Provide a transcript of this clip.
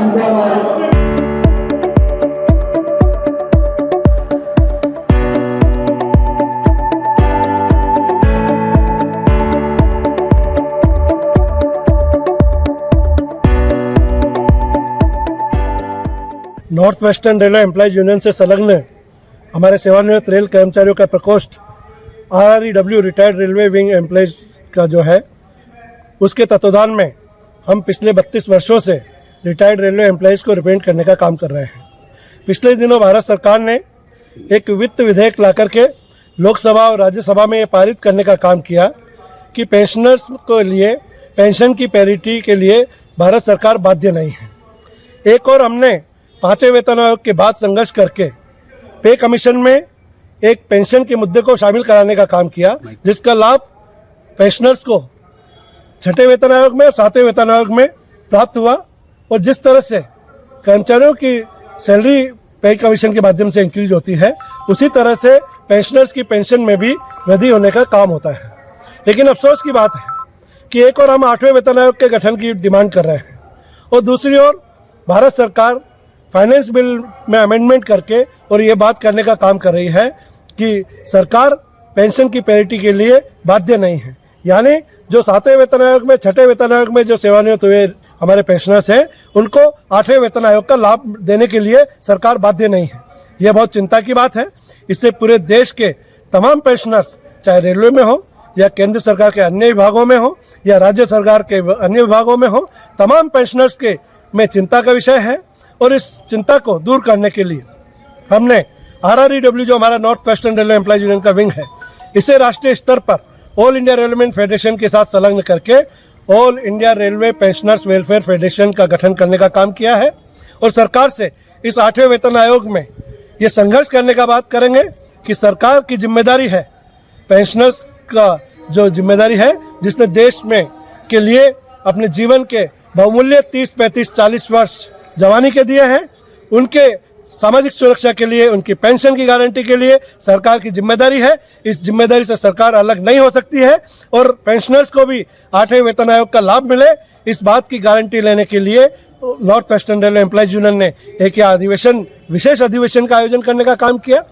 North western railway employees union से संलग्न हमारे सेवानिवृत्त रेल कर्मचारियों का प्रकोष्ठ RREW retired railway wing employees का जो है, उसके तत्वाधान में हम पिछले 32 वर्षों से रिटायर्ड रेलवे एम्प्लॉयज को रिप्रेजेंट करने का काम कर रहे हैं। पिछले दिनों भारत सरकार ने एक वित्त विधेयक ला करके लोकसभा और राज्यसभा में ये पारित करने का काम किया कि पेंशनर्स को लिए पेंशन की पैरिटी के लिए भारत सरकार बाध्य नहीं है। एक और हमने 5वें वेतन आयोग के बाद संघर्ष करके पे कमीशन में एक पेंशन के मुद्दे को शामिल कराने का काम किया, जिसका लाभ पेंशनर्स को 6वें वेतन आयोग में और 7वें वेतन आयोग में प्राप्त हुआ। और जिस तरह से कर्मचारियों की सैलरी पे कमीशन के माध्यम से इंक्रीज होती है, उसी तरह से पेंशनर्स की पेंशन में भी वृद्धि होने का काम होता है। लेकिन अफसोस की बात है कि एक और हम 8वें वेतन आयोग के गठन की डिमांड कर रहे हैं और दूसरी ओर भारत सरकार फाइनेंस बिल में अमेंडमेंट करके और ये बात करने का काम कर रही है कि सरकार पेंशन की पैरिटी के लिए बाध्य नहीं है। यानी जो 7वें वेतन आयोग में 6वें वेतन आयोग में जो सेवानिवृत्त हुए हमारे पेंशनर्स हैं, उनको 8वें वेतन आयोग का लाभ देने के लिए सरकार बाध्य नहीं है। यह बहुत चिंता की बात है। इससे पूरे देश के तमाम पेंशनर्स, चाहे रेलवे में हो या केंद्र सरकार के अन्य विभागों में हो या राज्य सरकार के अन्य विभागों में हो, तमाम पेंशनर्स के में चिंता का विषय है। और इस चिंता को दूर करने के लिए हमने RREW, जो हमारा north western railway employees union का विंग है, इसे राष्ट्रीय स्तर पर ऑल इंडिया रेलवे फेडरेशन के साथ संलग्न करके all India railway pensioners welfare federation का गठन करने का काम किया है। और सरकार से इस 8वें वेतन आयोग में ये संघर्ष करने का बात करेंगे कि सरकार की जिम्मेदारी है, पेंशनर्स का जो जिम्मेदारी है, जिसने देश में के लिए अपने जीवन के बहुमूल्य 30, 35, 40 वर्ष जवानी के दिए हैं, उनके सामाजिक सुरक्षा के लिए, उनकी पेंशन की गारंटी के लिए सरकार की जिम्मेदारी है। इस जिम्मेदारी से सरकार अलग नहीं हो सकती है और पेंशनर्स को भी 8वें वेतन आयोग का लाभ मिले, इस बात की गारंटी लेने के लिए north western railway employees union ने एक अधिवेशन, विशेष अधिवेशन का आयोजन करने का काम किया।